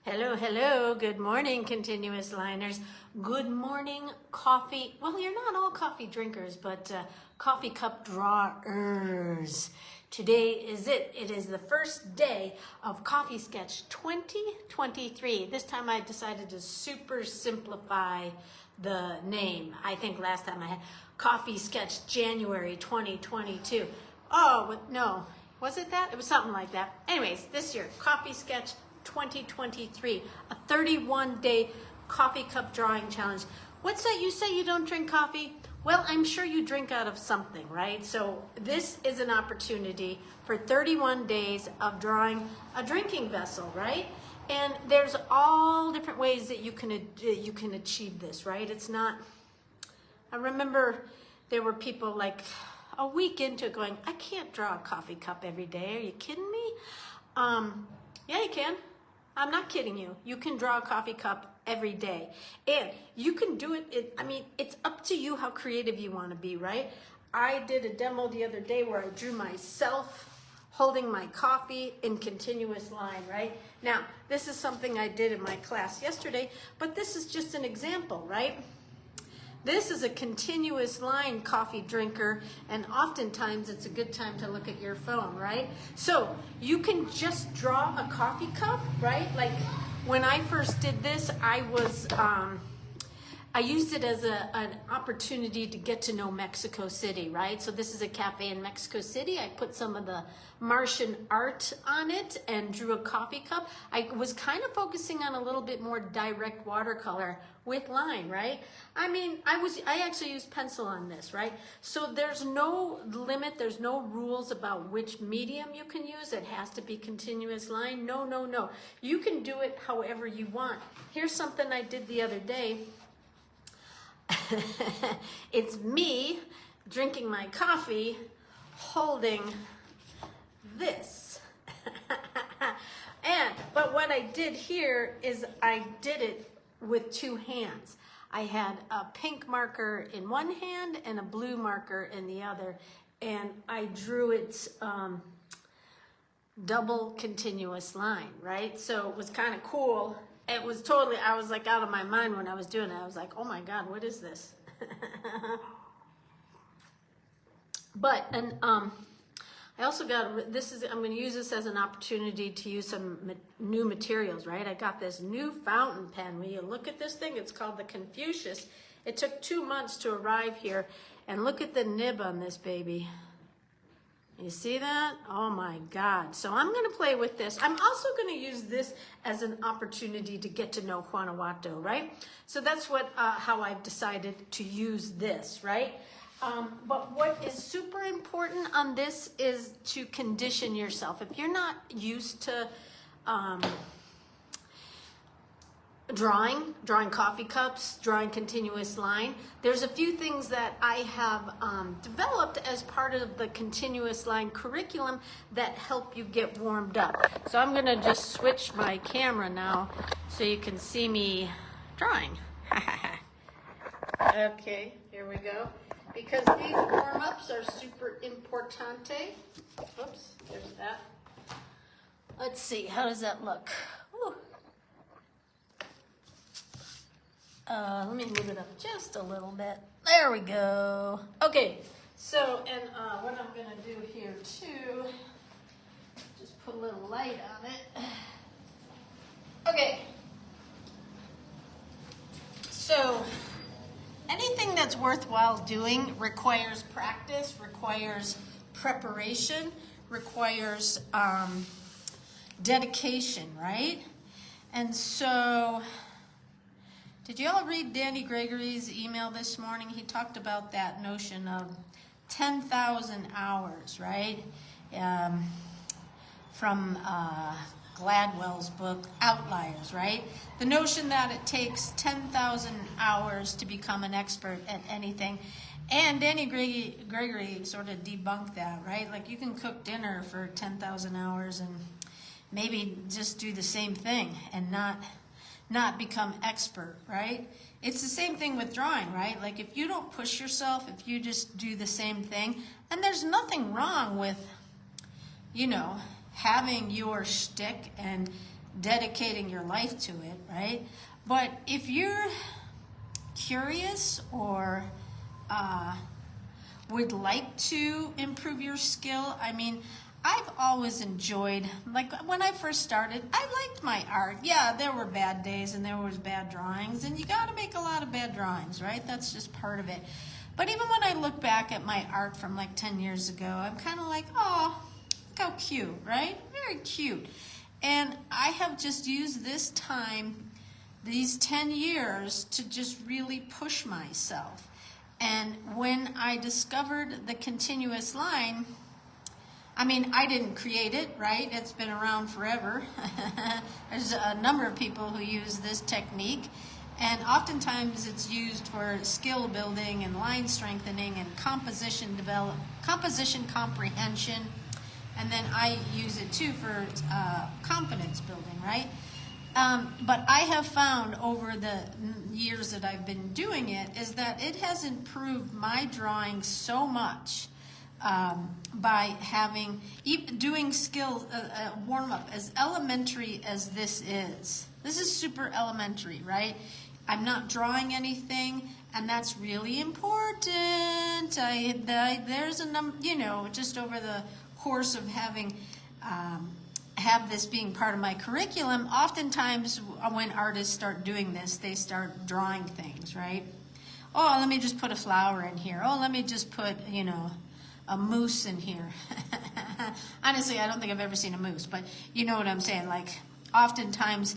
Hello, hello. Good morning, continuous liners. Good morning, coffee. Well, you're not all coffee drinkers, but coffee cup drawers. Today is it. It is the first day of Coffee Sketch 2023. This time I decided to super simplify the name. I think last time I had Coffee Sketch January 2022. Oh, no. Was it that? It was something like that. Anyways, this year, Coffee Sketch 2023, a 31-day coffee cup drawing challenge. What's that? You say you don't drink coffee? Well, I'm sure you drink out of something, right? So this is an opportunity for 31 days of drawing a drinking vessel, right? And there's all different ways that you can achieve this, right? It's not, I remember there were people like a week into it going, I can't draw a coffee cup every day. Are you kidding me? Yeah, you can. I'm not kidding you. You can draw a coffee cup every day. And you can do it, it's up to you how creative you want to be, right? I did a demo the other day where I drew myself holding my coffee in continuous line, right? Now, this is something I did in my class yesterday, but this is just an example, right? This is a continuous line coffee drinker, and oftentimes it's a good time to look at your phone, right? So you can just draw a coffee cup, right? Like when I first did this, I used it as an opportunity to get to know Mexico City, right? So this is a cafe in Mexico City. I put some of the Martian art on it and drew a coffee cup. I was kind of focusing on a little bit more direct watercolor with line, right? I actually used pencil on this, right? So there's no limit, there's no rules about which medium you can use. It has to be continuous line. No, no, no. You can do it however you want. Here's something I did the other day. It's me drinking my coffee, holding this. But what I did here is I did it with two hands. I had a pink marker in one hand and a blue marker in the other, and I drew it double continuous line, right? So it was kind of cool. It was totally, I was like out of my mind when I was doing it. I was like, oh my God, what is this? I also got, I'm going to use this as an opportunity to use some new materials, right? I got this new fountain pen. When you look at this thing, it's called the Confucius. It took 2 months to arrive here. And look at the nib on this baby. You see that? Oh my God. So I'm going to play with this. I'm also going to use this as an opportunity to get to know Guanajuato, right? So that's how I've decided to use this, right? But what is super important on this is to condition yourself. If you're not used to drawing coffee cups, drawing continuous line, there's a few things that I have developed as part of the continuous line curriculum that help you get warmed up. So I'm going to just switch my camera now so you can see me drawing. Okay, here we go. Because these warm-ups are super importante. Oops, there's that. Let's see, how does that look? Ooh. Let me move it up just a little bit. There we go. Okay, so, and what I'm going to do here too, just put a little light on it. Okay. So, anything that's worthwhile doing requires practice, requires preparation, requires dedication, right? And so, did you all read Danny Gregory's email this morning? He talked about that notion of 10,000 hours, right? From Gladwell's book, Outliers, right? The notion that it takes 10,000 hours to become an expert at anything. And Danny Gregory sort of debunked that, right? Like you can cook dinner for 10,000 hours and maybe just do the same thing and not become expert, right? It's the same thing with drawing, right? Like if you don't push yourself, if you just do the same thing, and there's nothing wrong with, having your shtick and dedicating your life to it, right? But if you're curious or would like to improve your skill, I mean, I've always enjoyed, like when I first started, I liked my art. Yeah, there were bad days and there was bad drawings, and you got to make a lot of bad drawings, right? That's just part of it. But even when I look back at my art from like 10 years ago, I'm kind of like, oh, look how cute, right? Very cute. And I have just used this time, these 10 years, to just really push myself. And when I discovered the continuous line, I mean, I didn't create it, right? It's been around forever. There's a number of people who use this technique, and oftentimes it's used for skill building and line strengthening and composition comprehension, and then I use it too for confidence building, right? But I have found over the years that I've been doing it is that it has improved my drawing so much. By doing skill warm-up, as elementary as this is. This is super elementary, right? I'm not drawing anything, and that's really important. There's a number, just over the course of have this being part of my curriculum, oftentimes when artists start doing this, they start drawing things, right? Oh, let me just put a flower in here. Oh, let me just put, a moose in here. Honestly, I don't think I've ever seen a moose, but you know what I'm saying. Like, oftentimes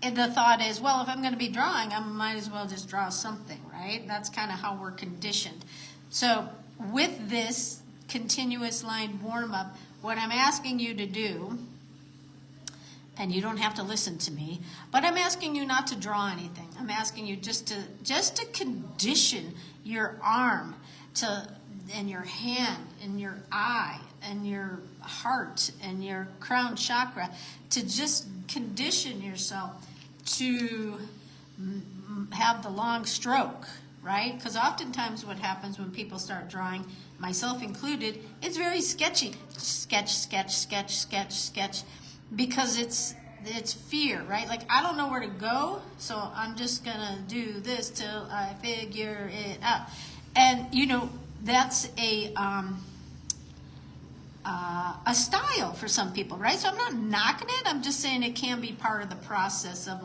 the thought is, well, if I'm going to be drawing, I might as well just draw something, right? That's kind of how we're conditioned. So with this continuous line warm-up, what I'm asking you to do, and you don't have to listen to me, but I'm asking you not to draw anything. I'm asking you just to condition your arm and your hand and your eye and your heart and your crown chakra, to just condition yourself to have the long stroke, right? Because oftentimes what happens when people start drawing, myself included, it's very sketchy. Sketch, sketch, sketch, sketch, sketch, because it's fear, right? Like, I don't know where to go, so I'm just gonna do this till I figure it out. And that's a style for some people, right? So I'm not knocking it. I'm just saying it can be part of the process of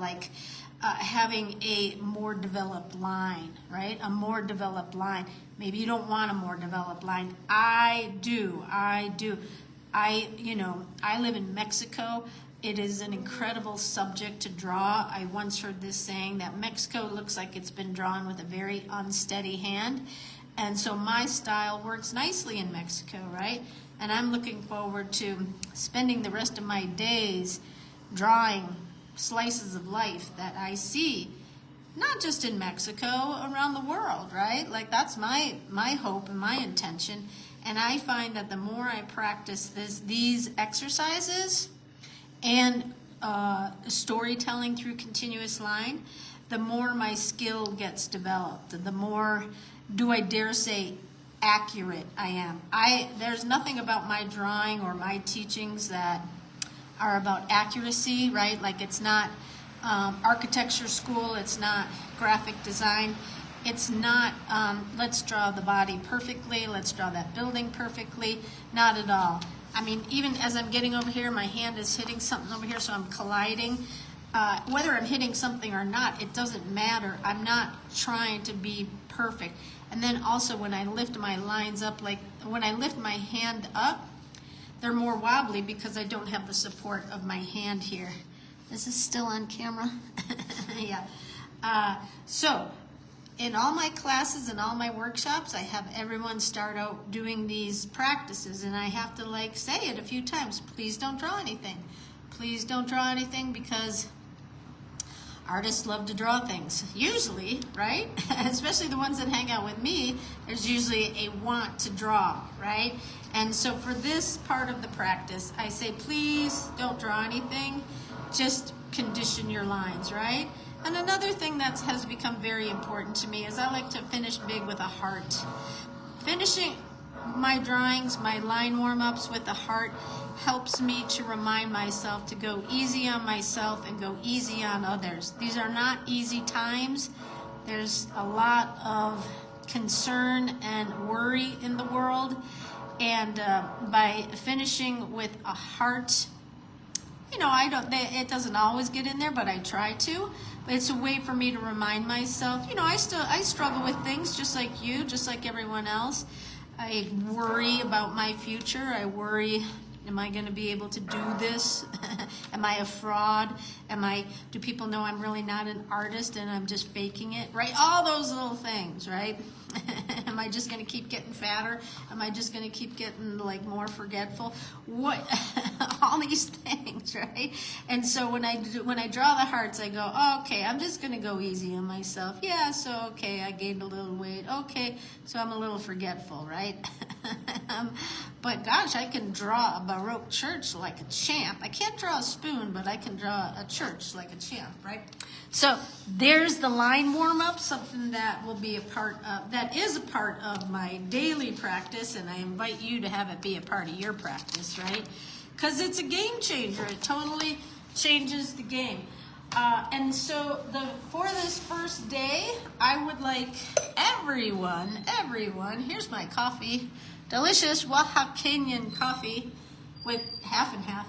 having a more developed line, right? A more developed line. Maybe you don't want a more developed line. I do. I live in Mexico. It is an incredible subject to draw. I once heard this saying that Mexico looks like it's been drawn with a very unsteady hand. And so my style works nicely in Mexico, right? And I'm looking forward to spending the rest of my days drawing slices of life that I see, not just in Mexico, around the world, right? Like, that's my hope and my intention. And I find that the more I practice these exercises and storytelling through continuous line, the more my skill gets developed, the more, do I dare say, accurate I am. There's nothing about my drawing or my teachings that are about accuracy, right? Like, it's not architecture school, it's not graphic design, it's not let's draw the body perfectly, let's draw that building perfectly, not at all. I mean, even as I'm getting over here, my hand is hitting something over here, so I'm colliding. Whether I'm hitting something or not, it doesn't matter. I'm not trying to be perfect. And then also when I lift my lines up, like when I lift my hand up, they're more wobbly because I don't have the support of my hand here. Is this still on camera? Yeah. So in all my classes and all my workshops, I have everyone start out doing these practices, and I have to say it a few times. Please don't draw anything. Please don't draw anything, because artists love to draw things, usually, right? Especially the ones that hang out with me, there's usually a want to draw, right? And so for this part of the practice, I say, please don't draw anything, just condition your lines, right? And another thing that has become very important to me is I like to finish big with a heart. Finishing my drawings, my line warm-ups with a heart helps me to remind myself to go easy on myself and go easy on others. These are not easy times. There's a lot of concern and worry in the world. And by finishing with a heart, it doesn't always get in there, but I try to. But it's a way for me to remind myself, I struggle with things just like you, just like everyone else. I worry about my future. I worry, am I going to be able to do this? Am I a fraud? Do people know I'm really not an artist and I'm just faking it, right? All those little things, right? Am I just going to keep getting fatter? Am I just going to keep getting more forgetful? What? All these things, right? And so when I draw the hearts, I go, okay, I'm just going to go easy on myself. Yeah, so okay, I gained a little weight. Okay, so I'm a little forgetful, right? But gosh, I can draw a Baroque church like a champ. I can't draw a spoon, but I can draw a church like a champ, right? So there's the line warm-up, something that will be that is a part of my daily practice, and I invite you to have it be a part of your practice, right? Because it's a game changer. It totally changes the game. And so for this first day, I would like everyone, here's my coffee, delicious Oaxacan coffee with half and half.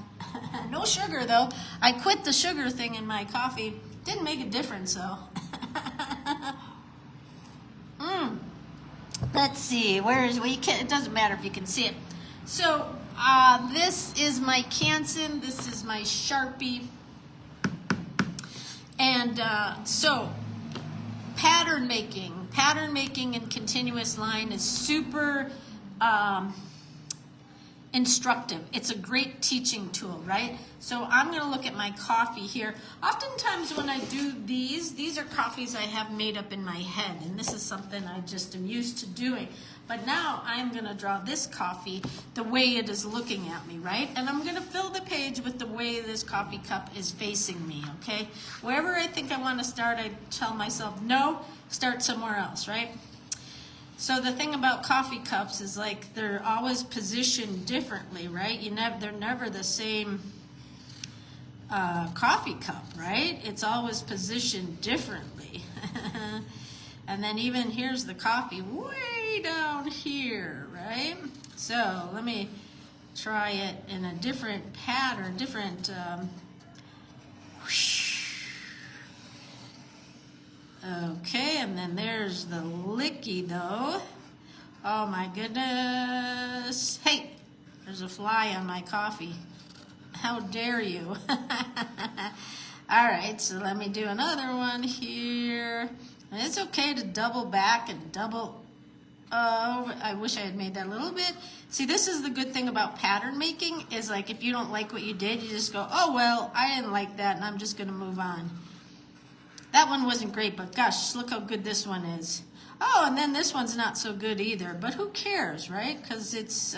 No sugar though. I quit the sugar thing in my coffee. Didn't make a difference though. Let's see, it doesn't matter if you can see it. So this is my Canson, this is my Sharpie. And so pattern making in continuous line is super instructive. It's a great teaching tool, right? So I'm going to look at my coffee here. Oftentimes when I do these are coffees I have made up in my head, and this is something I just am used to doing. But now I'm going to draw this coffee the way it is looking at me, right? And I'm going to fill the page with the way this coffee cup is facing me, okay? Wherever I think I want to start, I tell myself, no, start somewhere else, right? So the thing about coffee cups is they're always positioned differently, right? They're never the same coffee cup, right? It's always positioned differently. And then even here's the coffee way down here, right? So let me try it in a different pattern, okay, and then there's the licky though. Oh my goodness. Hey, there's a fly on my coffee. How dare you? All right, so let me do another one here. And it's okay to double back and double. Oh, I wish I had made that a little bit. See, this is the good thing about pattern making is if you don't like what you did, you just go, oh, well, I didn't like that, and I'm just going to move on. That one wasn't great, but gosh, look how good this one is. Oh, and then this one's not so good either, but who cares, right? Because it's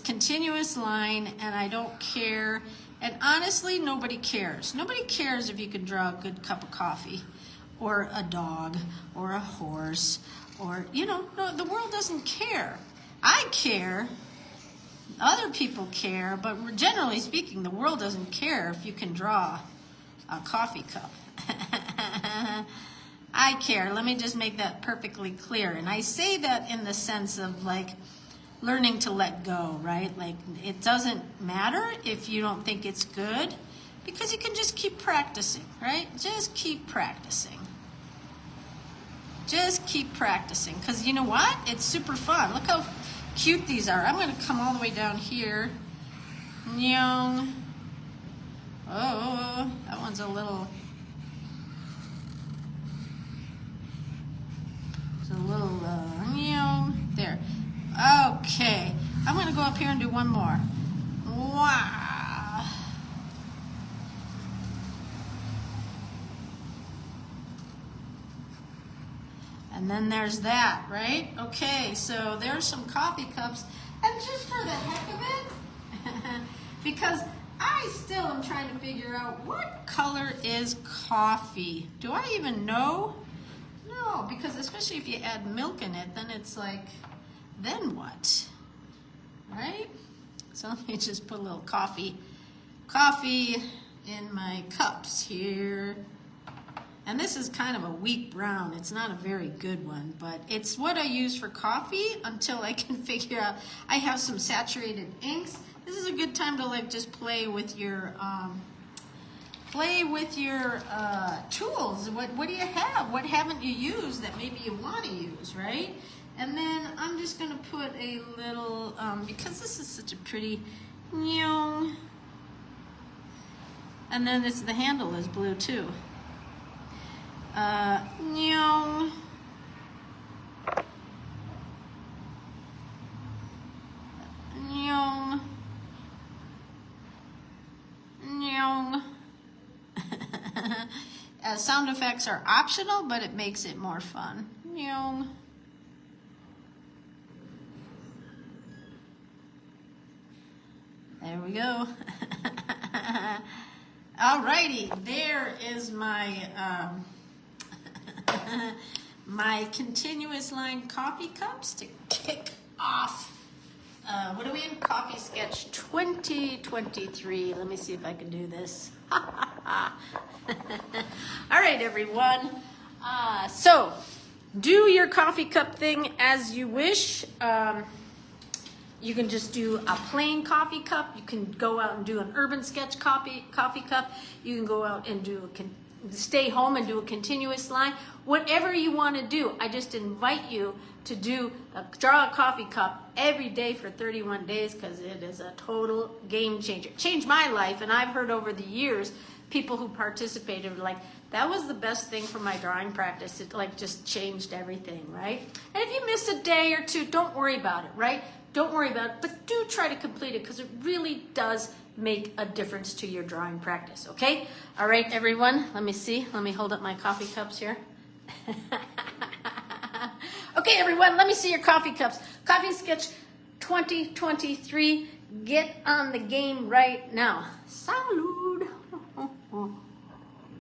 continuous line, and I don't care. And honestly, nobody cares. Nobody cares if you can draw a good cup of coffee or a dog or a horse or, no, the world doesn't care. I care. Other people care, but generally speaking, the world doesn't care if you can draw a coffee cup. I care. Let me just make that perfectly clear. And I say that in the sense of learning to let go, right? It doesn't matter if you don't think it's good because you can just keep practicing, right? Just keep practicing. Just keep practicing because you know what? It's super fun. Look how cute these are. I'm going to come all the way down here. Nyong. Oh, that one's a little there. Okay, I'm going to go up here and do one more. Wow. And then there's that, right? Okay, so there's some coffee cups. And just for the heck of it, because I still am trying to figure out what color is coffee. Do I even know? No, because especially if you add milk in it, then it's then what? Right? So let me just put a little coffee in my cups here. And this is kind of a weak brown. It's not a very good one, but it's what I use for coffee until I can figure out. I have some saturated inks. This is a good time to like just play with your tools. What do you have? What haven't you used that maybe you want to use, right? And then I'm just gonna put a little, because this is such a pretty, and then the handle is blue too. Sound effects are optional, but it makes it more fun. There we go. Alrighty, there is my my continuous line coffee cups to kick off. What are we in? Coffee Sketch 2023. Let me see if I can do this. All right, everyone. So do your coffee cup thing as you wish. You can just do a plain coffee cup. You can go out and do an Urban Sketch coffee cup. You can go out and do stay home and do a continuous line. Whatever you want to do, I just invite you to draw a coffee cup every day for 31 days because it is a total game changer. It changed my life, and I've heard over the years people who participated were like, that was the best thing for my drawing practice. It like just changed everything, right? And if you miss a day or two, don't worry about it, right? Don't worry about it, but do try to complete it because it really does make a difference to your drawing practice, okay? All right, everyone, let me see. Let me hold up my coffee cups here. Okay, everyone, let me see your coffee cups. Coffee Sketch 2023. Get on the game right now. Salud.